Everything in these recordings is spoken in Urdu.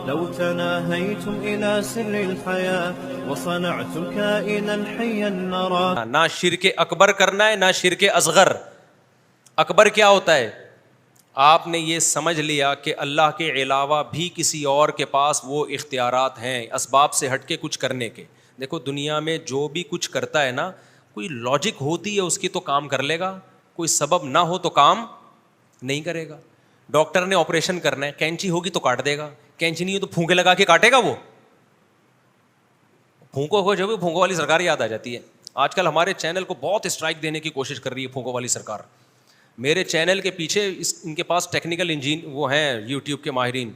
لو تناهيتم إلى سر الحياة وصنعتم كائنا حيا نرى. نہ شرک اکبر کرنا ہے نہ شرک اصغر. اکبر کیا ہوتا ہے؟ آپ نے یہ سمجھ لیا کہ اللہ کے علاوہ بھی کسی اور کے پاس وہ اختیارات ہیں اسباب سے ہٹ کے کچھ کرنے کے. دیکھو دنیا میں جو بھی کچھ کرتا ہے نا, کوئی لاجک ہوتی ہے اس کی تو کام کر لے گا, کوئی سبب نہ ہو تو کام نہیں کرے گا. ڈاکٹر نے آپریشن کرنا ہے, کینچی ہوگی تو کاٹ دے گا, کینچی نہیں ہو تو پھونکے لگا کے کاٹے گا. وہ پھونکو کو جو بھی پھونکو والی سرکار یاد آ جاتی ہے. آج کل ہمارے چینل کو بہت اسٹرائک دینے کی کوشش کر رہی ہے پھونکو والی سرکار. میرے چینل کے پیچھے ان کے پاس ٹیکنیکل انجین وہ ہیں یوٹیوب کے ماہرین.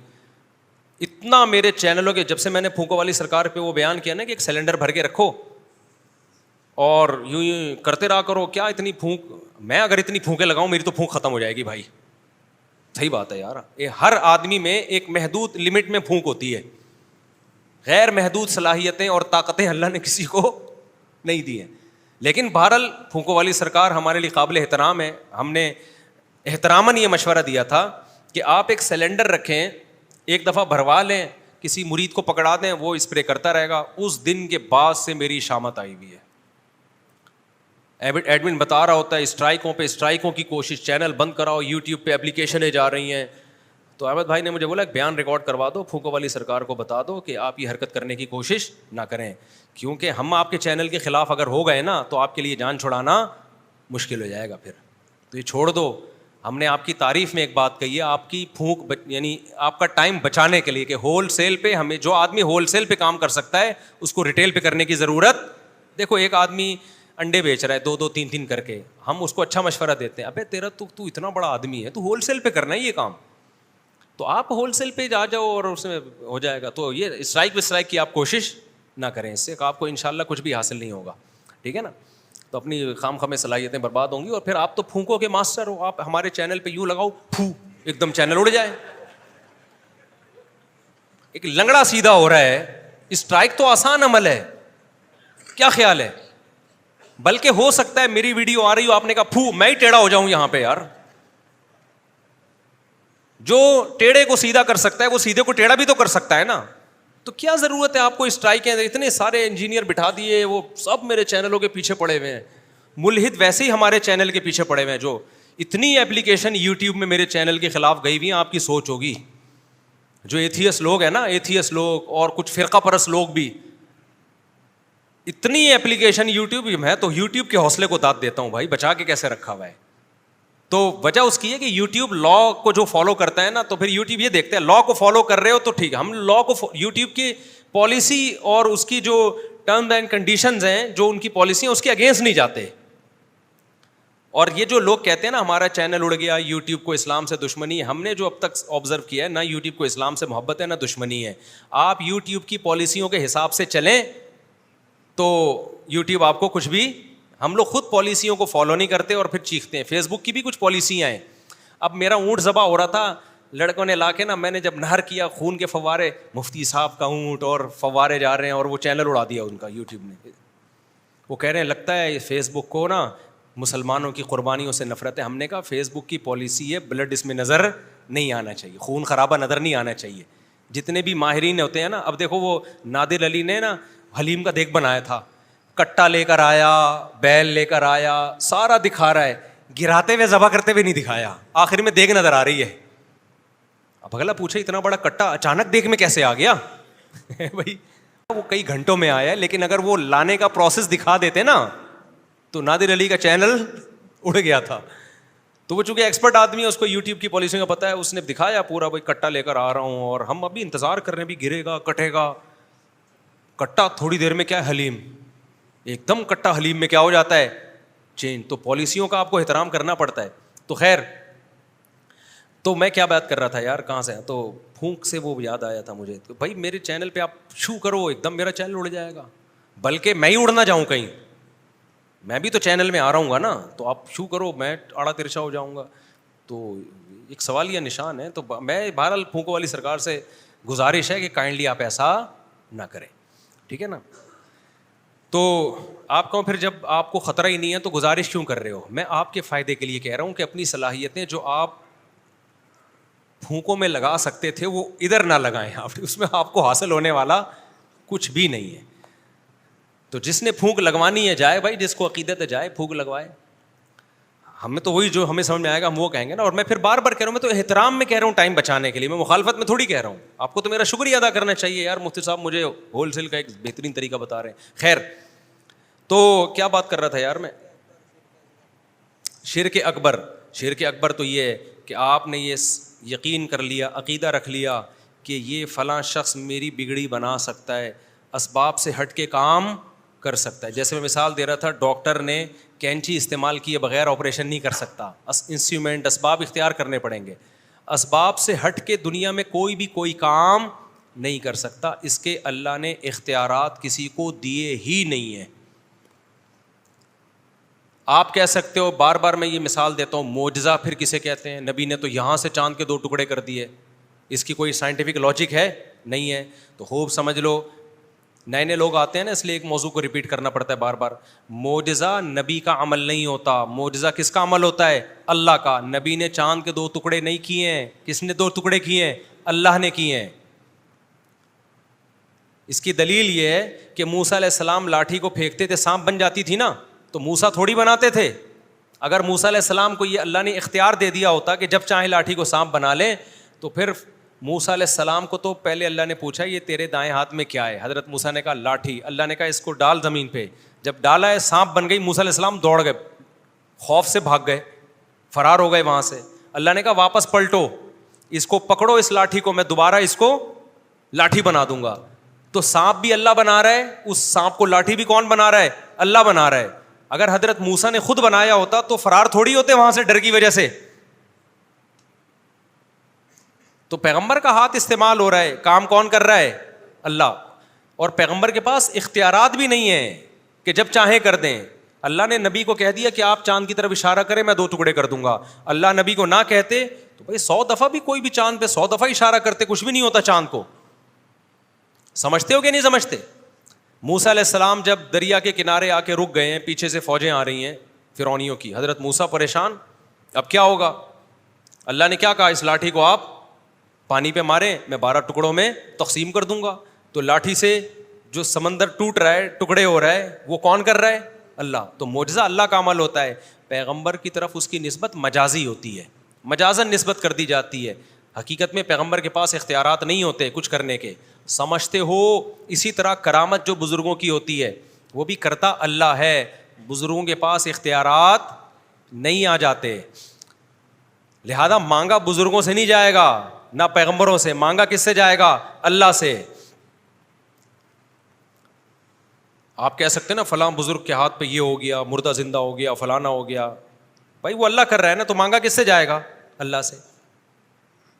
اتنا میرے چینلوں کے جب سے میں نے پھونکو والی سرکار پہ وہ بیان کیا نا کہ ایک سلنڈر بھر کے رکھو اور یوں یوں کرتے رہا کرو, کیا اتنی پھونک, میں اگر اتنی پھونکیں لگاؤں میری تو پھونک ختم ہو جائے گی بھائی. صحیح بات ہے یار, ہر آدمی میں ایک محدود لمٹ میں پھونک ہوتی ہے. غیر محدود صلاحیتیں اور طاقتیں اللہ نے کسی کو نہیں دی ہیں. لیکن بہرحال پھونکو والی سرکار ہمارے لیے قابل احترام ہے. ہم نے احتراماً یہ مشورہ دیا تھا کہ آپ ایک سلنڈر رکھیں, ایک دفعہ بھروا لیں, کسی مرید کو پکڑا دیں, وہ اسپرے کرتا رہے گا. اس دن کے بعد سے میری شامت آئی ہوئی ہے. ایڈمن بتا رہا ہوتا ہے اسٹرائکوں پہ اسٹرائکوں کی کوشش, چینل بند کراؤ, یوٹیوب پہ اپلیکیشنیں جا رہی ہیں. تو احمد بھائی نے مجھے بولا ایک بیان ریکارڈ کروا دو, پھونکو والی سرکار کو بتا دو کہ آپ یہ حرکت کرنے کی کوشش نہ کریں, کیونکہ ہم آپ کے چینل کے خلاف اگر ہو گئے نا تو آپ کے لیے جان چھڑانا مشکل ہو جائے گا پھر. تو یہ چھوڑ دو. ہم نے آپ کی تعریف میں ایک بات کہی ہے, آپ کی پھونک یعنی آپ کا ٹائم بچانے کے لیے کہ ہول سیل پہ ہمیں, جو آدمی ہول سیل پہ کام کر سکتا ہے اس کو ریٹیل پہ کرنے کی ضرورت. دیکھو ایک آدمی انڈے بیچ رہا ہے 2-2-3-3 کر کے, ہم اس کو اچھا مشورہ دیتے ہیں, ابے تیرا تو اتنا بڑا آدمی ہے, تو ہول سیل پہ کرنا ہے یہ کام, تو آپ ہول سیل پہ جا جاؤ اور اس میں ہو جائے گا. تو یہ اسٹرائک پہ اسٹرائک کی آپ کوشش نہ کریں, اس سے آپ کو انشاءاللہ کچھ بھی حاصل نہیں ہوگا. ٹھیک ہے نا. تو اپنی خام خامے صلاحیتیں برباد ہوں گی, اور پھر آپ تو پھونکو کے ماسٹر ہو. آپ ہمارے چینل پہ یوں لگاؤ پھو, ایک دم چینل اڑ جائے. ایک لنگڑا سیدھا ہو رہا ہے. اسٹرائک تو آسان عمل ہے, کیا خیال ہے؟ بلکہ ہو سکتا ہے میری ویڈیو آ رہی ہو, آپ نے کہا پھو, میں ہی ٹیڑھا ہو جاؤں یہاں پہ. یار جو ٹیڑھے کو سیدھا کر سکتا ہے وہ سیدھے کو ٹیڑھا بھی تو کر سکتا ہے نا. تو کیا ضرورت ہے آپ کو اسٹرائک ہے؟ اتنے سارے انجینئر بٹھا دیے, وہ سب میرے چینلوں کے پیچھے پڑے ہوئے ہیں. ملحد ویسے ہی ہمارے چینل کے پیچھے پڑے ہوئے ہیں. جو اتنی ایپلیکیشن یوٹیوب میں میرے چینل کے خلاف گئی ہوئی ہیں, آپ کی سوچ ہوگی. جو ایتھیس لوگ ہیں نا, ایتھیس لوگ اور کچھ فرقہ پرست لوگ بھی, اتنی ایپلیکیشن یوٹیوب میں, تو یوٹیوب کے حوصلے کو داد دیتا ہوں بھائی, بچا کے کیسے رکھا ہوا ہے. تو وجہ اس کی ہے کہ یوٹیوب لا کو جو فالو کرتا ہے نا, تو پھر یوٹیوب یہ دیکھتے ہیں لا کو فالو کر رہے ہو تو ٹھیک ہے. ہم لا کو, یوٹیوب کی پالیسی اور اس کی جو ٹرمز اینڈ کنڈیشنز ہیں, جو ان کی پالیسی ہیں, اس کے اگینسٹ نہیں جاتے. اور یہ جو لوگ کہتے ہیں نا ہمارا چینل اڑ گیا, یوٹیوب کو اسلام سے دشمنی ہے, ہم نے جو اب تک آبزرو کیا ہے, نہ یوٹیوب کو اسلام سے محبت ہے نہ دشمنی ہے. آپ یوٹیوب کی پالیسیوں کے حساب سے چلیں تو یوٹیوب آپ کو کچھ بھی, ہم لوگ خود پالیسیوں کو فالو نہیں کرتے اور پھر چیختے ہیں. فیس بک کی بھی کچھ پالیسیاں ہیں. اب میرا اونٹ ذبح ہو رہا تھا, لڑکوں نے لا کے نا, میں نے جب نہر کیا, خون کے فوارے, مفتی صاحب کا اونٹ اور فوارے جا رہے ہیں, اور وہ چینل اڑا دیا ان کا یوٹیوب نے. وہ کہہ رہے ہیں لگتا ہے فیس بک کو نا مسلمانوں کی قربانیوں سے نفرت ہے. ہم نے کہا فیس بک کی پالیسی ہے بلڈ اس میں نظر نہیں آنا چاہیے, خون خرابہ نظر نہیں آنا چاہیے. جتنے بھی ماہرین ہوتے ہیں نا, اب دیکھو وہ نادر علی نے نا حلیم کا دیگ بنایا تھا, کٹا لے کر آیا, بیل لے کر آیا, سارا دکھا رہا ہے, گراتے ہوئے ذبح کرتے ہوئے نہیں دکھایا. آخر میں دیگ نظر آ رہی ہے. اب اگلا پوچھے اتنا بڑا کٹا اچانک دیگ میں کیسے آ گیا؟ بھائی وہ کئی گھنٹوں میں آیا ہے, لیکن اگر وہ لانے کا پروسیس دکھا دیتے نا تو نادر علی کا چینل اڑ گیا تھا. تو وہ چونکہ ایکسپرٹ آدمی ہے, اس کو یوٹیوب کی پالیسی کا پتہ ہے, اس نے دکھایا پورا, بھائی کٹا لے کر آ رہا ہوں, اور ہم ابھی انتظار کر رہے ہیں, بھی گرے گا کٹے گا. کٹا تھوڑی دیر میں کیا حلیم, ایک دم کٹا حلیم میں کیا ہو جاتا ہے, چینج. تو پالیسیوں کا آپ کو احترام کرنا پڑتا ہے. تو خیر, تو میں کیا بات کر رہا تھا یار, کہاں سے, تو پھونک سے وہ یاد آیا تھا مجھے. تو بھائی میرے چینل پہ آپ شو کرو, ایک دم میرا چینل اڑ جائے گا. بلکہ میں ہی اڑنا جاؤں کہیں, میں بھی تو چینل میں آ رہا ہوں گا نا, تو آپ شو کرو, میں آڑا ترچا ہو جاؤں گا. تو ایک سوالیہ نشان ہے. تو میں بہرحال پھونکو والی سرکار سے گزارش ہے کہ کائنڈلی آپ ایسا نہ کریں. ٹھیک ہے نا. تو آپ کہوں پھر جب آپ کو خطرہ ہی نہیں ہے تو گزارش کیوں کر رہے ہو؟ میں آپ کے فائدے کے لیے کہہ رہا ہوں کہ اپنی صلاحیتیں جو آپ پھونکوں میں لگا سکتے تھے وہ ادھر نہ لگائیں آپ, اس میں آپ کو حاصل ہونے والا کچھ بھی نہیں ہے. تو جس نے پھونک لگوانی ہے جائے بھائی, جس کو عقیدت ہے جائے پھونک لگوائے. ہمیں تو وہی جو ہمیں سمجھ میں آئے گا ہم وہ کہیں گے نا. اور میں پھر بار بار کہہ رہا ہوں, میں تو احترام میں کہہ رہا ہوں ٹائم بچانے کے لیے, میں مخالفت میں تھوڑی کہہ رہا ہوں. آپ کو تو میرا شکریہ ادا کرنا چاہیے یار, مفتی صاحب مجھے ہول سیل کا ایک بہترین طریقہ بتا رہے ہیں. خیر, تو کیا بات کر رہا تھا یار میں, شرک اکبر. شرک اکبر تو یہ ہے کہ آپ نے یہ یقین کر لیا, عقیدہ رکھ لیا کہ یہ فلاں شخص میری بگڑی بنا سکتا ہے, اسباب سے ہٹ کے کام کر سکتا ہے. جیسے میں مثال دے رہا تھا, ڈاکٹر نے کینچی استعمال کیے بغیر آپریشن نہیں کر سکتا, انسٹرومنٹ اسباب اختیار کرنے پڑیں گے. اسباب سے ہٹ کے دنیا میں کوئی بھی کوئی کام نہیں کر سکتا, اس کے اللہ نے اختیارات کسی کو دیے ہی نہیں ہیں. آپ کہہ سکتے ہو, بار بار میں یہ مثال دیتا ہوں, معجزہ پھر کسے کہتے ہیں؟ نبی نے تو یہاں سے چاند کے 2 ٹکڑے کر دیے, اس کی کوئی سائنٹیفک لاجک ہے؟ نہیں ہے. تو خوب سمجھ لو, نئے نئے لوگ آتے ہیں نا, اس لیے ایک موضوع کو ریپیٹ کرنا پڑتا ہے بار بار. معجزہ نبی کا عمل نہیں ہوتا, معجزہ کس کا عمل ہوتا ہے؟ اللہ کا. نبی نے چاند کے 2 ٹکڑے نہیں کیے ہیں. کس نے 2 ٹکڑے کیے ہیں؟ اللہ نے کیے ہیں. اس کی دلیل یہ ہے کہ موسیٰ علیہ السلام لاٹھی کو پھینکتے تھے, سانپ بن جاتی تھی نا, تو موسیٰ تھوڑی بناتے تھے. اگر موسیٰ علیہ السلام کو یہ اللہ نے اختیار دے دیا ہوتا کہ جب چاہیں لاٹھی کو سانپ بنا لیں, تو پھر موسیٰ علیہ السلام کو تو پہلے اللہ نے پوچھا یہ تیرے دائیں ہاتھ میں کیا ہے؟ حضرت موسیٰ نے کہا لاٹھی. اللہ نے کہا اس کو ڈال زمین پہ. جب ڈالا ہے سانپ بن گئی, موسیٰ علیہ السلام دوڑ گئے, خوف سے بھاگ گئے, فرار ہو گئے وہاں سے. اللہ نے کہا واپس پلٹو, اس کو پکڑو, اس لاٹھی کو, میں دوبارہ اس کو لاٹھی بنا دوں گا. تو سانپ بھی اللہ بنا رہا ہے, اس سانپ کو لاٹھی بھی کون بنا رہا ہے؟ اللہ بنا رہا ہے. اگر حضرت موسیٰ نے خود بنایا ہوتا تو فرار تھوڑی ہوتے وہاں سے ڈر کی وجہ سے. تو پیغمبر کا ہاتھ استعمال ہو رہا ہے, کام کون کر رہا ہے؟ اللہ. اور پیغمبر کے پاس اختیارات بھی نہیں ہیں کہ جب چاہیں کر دیں. اللہ نے نبی کو کہہ دیا کہ آپ چاند کی طرف اشارہ کریں, میں 2 ٹکڑے کر دوں گا. اللہ نبی کو نہ کہتے تو بھائی 100 دفعہ بھی کوئی بھی چاند پہ 100 دفعہ اشارہ کرتے, کچھ بھی نہیں ہوتا چاند کو. سمجھتے ہو کہ نہیں سمجھتے؟ موسیٰ علیہ السلام جب دریا کے کنارے آ کے رک گئے ہیں, پیچھے سے فوجیں آ رہی ہیں فرعونیوں کی, حضرت موسیٰ پریشان, اب کیا ہوگا؟ اللہ نے کیا کہا, اس لاٹھی کو آپ پانی پہ ماریں, میں 12 ٹکڑوں میں تقسیم کر دوں گا. تو لاٹھی سے جو سمندر ٹوٹ رہا ہے, ٹکڑے ہو رہا ہے, وہ کون کر رہا ہے؟ اللہ. تو معجزہ اللہ کا عمل ہوتا ہے. پیغمبر کی طرف اس کی نسبت مجازی ہوتی ہے, مجازاً نسبت کر دی جاتی ہے. حقیقت میں پیغمبر کے پاس اختیارات نہیں ہوتے کچھ کرنے کے, سمجھتے ہو. اسی طرح کرامت جو بزرگوں کی ہوتی ہے وہ بھی کرتا اللہ ہے. بزرگوں کے پاس اختیارات نہیں آ جاتے, لہذا مانگا بزرگوں سے نہیں جائے گا, نہ پیغمبروں سے. مانگا کس سے جائے گا؟ اللہ سے. آپ کہہ سکتے ہیں نا فلاں بزرگ کے ہاتھ پہ یہ ہو گیا, مردہ زندہ ہو گیا, فلانا ہو گیا. بھائی وہ اللہ کر رہا ہے نا, تو مانگا کس سے جائے گا؟ اللہ سے.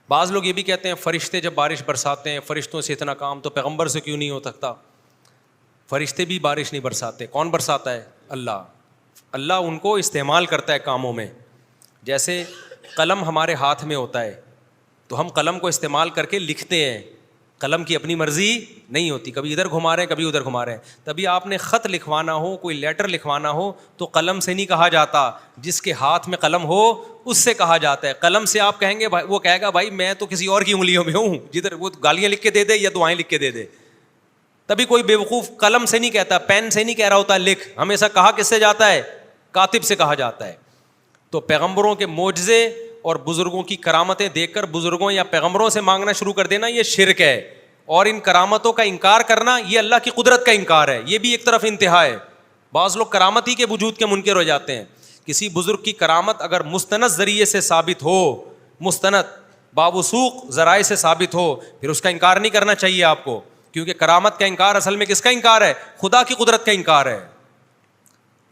بعض لوگ یہ بھی کہتے ہیں فرشتے جب بارش برساتے ہیں, فرشتوں سے اتنا کام, تو پیغمبر سے کیوں نہیں ہو سکتا؟ فرشتے بھی بارش نہیں برساتے, کون برساتا ہے؟ اللہ. اللہ ان کو استعمال کرتا ہے کاموں میں. جیسے قلم ہمارے ہاتھ میں ہوتا ہے تو ہم قلم کو استعمال کر کے لکھتے ہیں, قلم کی اپنی مرضی نہیں ہوتی, کبھی ادھر گھما رہے ہیں کبھی ادھر گھما رہے ہیں. تبھی آپ نے خط لکھوانا ہو, کوئی لیٹر لکھوانا ہو, تو قلم سے نہیں کہا جاتا, جس کے ہاتھ میں قلم ہو اس سے کہا جاتا ہے. قلم سے آپ کہیں گے, وہ کہے گا بھائی میں تو کسی اور کی انگلیوں میں ہوں, جدھر وہ گالیاں لکھ کے دے دے یا دعائیں لکھ کے دے دے. تبھی کوئی بیوقوف قلم سے نہیں کہتا, پین سے نہیں کہہ رہا ہوتا لکھ, ہمیشہ کہا کس سے جاتا ہے؟ کاتب سے کہا جاتا ہے. تو پیغمبروں کے معجزے اور بزرگوں کی کرامتیں دیکھ کر بزرگوں یا پیغمبروں سے مانگنا شروع کر دینا, یہ شرک ہے. اور ان کرامتوں کا انکار کرنا, یہ اللہ کی قدرت کا انکار ہے. یہ بھی ایک طرف انتہا ہے. بعض لوگ کرامت ہی کے وجود کے منکر ہو جاتے ہیں. کسی بزرگ کی کرامت اگر مستند ذریعے سے ثابت ہو, مستند باوثوق ذرائع سے ثابت ہو, پھر اس کا انکار نہیں کرنا چاہیے آپ کو, کیونکہ کرامت کا انکار اصل میں کس کا انکار ہے؟ خدا کی قدرت کا انکار ہے.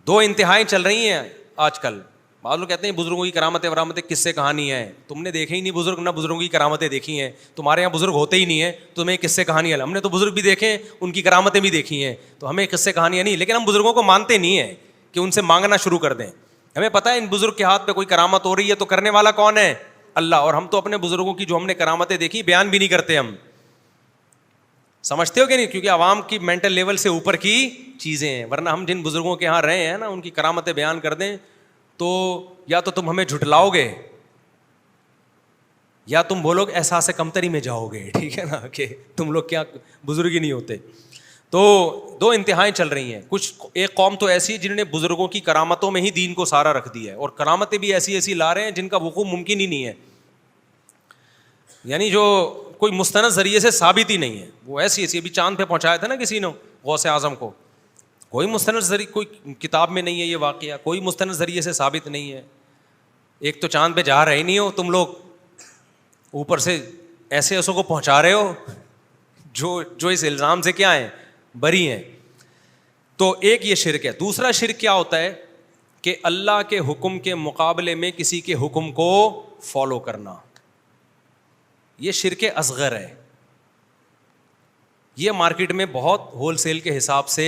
2 انتہائیں چل رہی ہیں آج کل. بعض لوگ کہتے ہیں بزرگوں کی کرامتیں ورامتیں کس سے کہانی ہے؟ تم نے دیکھے ہی نہیں بزرگ, نہ بزرگوں کی کرامتیں دیکھی ہیں, تمہارے یہاں بزرگ ہوتے ہی نہیں ہیں, تو تمہیں کس سے کہانی ہے؟ ہم نے تو بزرگ بھی دیکھے, ان کی کرامتیں بھی دیکھی ہیں, تو ہمیں کس سے کہانیاں نہیں. لیکن ہم بزرگوں کو مانتے نہیں ہیں کہ ان سے مانگنا شروع کر دیں. ہمیں پتہ ہے ان بزرگ کے ہاتھ پہ کوئی کرامت ہو رہی ہے تو کرنے والا کون ہے؟ اللہ. اور ہم تو اپنے بزرگوں کی جو ہم نے کرامتیں دیکھی بیان بھی نہیں کرتے ہم. سمجھتے ہو کہ نہیں؟ کیونکہ عوام کی مینٹل لیول سے اوپر کی چیزیں ہیں. ورنہ ہم جن بزرگوں کے یہاں رہے ہیں نا, ان کی کرامتیں بیان کر دیں تو یا تو تم ہمیں جھٹلاؤ گے, یا تم وہ لوگ احساس کمتری میں جاؤ گے, ٹھیک ہے نا, کہ تم لوگ کیا بزرگ ہی نہیں ہوتے. تو دو انتہائیں چل رہی ہیں. کچھ ایک قوم تو ایسی ہے جنہوں نے بزرگوں کی کرامتوں میں ہی دین کو سارا رکھ دیا ہے, اور کرامتیں بھی ایسی ایسی لا رہے ہیں جن کا وقوع ممکن ہی نہیں ہے, یعنی جو کوئی مستند ذریعے سے ثابت ہی نہیں ہے. وہ ایسی ایسی, ابھی چاند پہ پہنچایا تھا نا کسی نے غوث اعظم کو, کوئی مستند ذریعے, کوئی کتاب میں نہیں ہے یہ واقعہ, کوئی مستند ذریعے سے ثابت نہیں ہے. ایک تو چاند پہ جا رہے نہیں ہو تم لوگ, اوپر سے ایسے ایسوں کو پہنچا رہے ہو جو اس الزام سے کیا ہیں, بری ہیں. تو ایک یہ شرک ہے. دوسرا شرک کیا ہوتا ہے کہ اللہ کے حکم کے مقابلے میں کسی کے حکم کو فالو کرنا, یہ شرک اصغر ہے. یہ مارکیٹ میں بہت ہول سیل کے حساب سے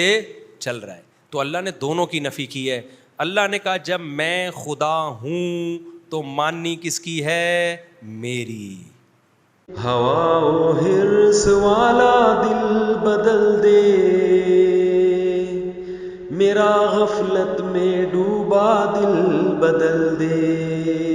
چل رہا ہے. تو اللہ نے دونوں کی نفی کی ہے. اللہ نے کہا جب میں خدا ہوں تو ماننی کس کی ہے, میری. ہوا و حرص والا دل بدل دے, میرا غفلت میں ڈوبا دل بدل دے.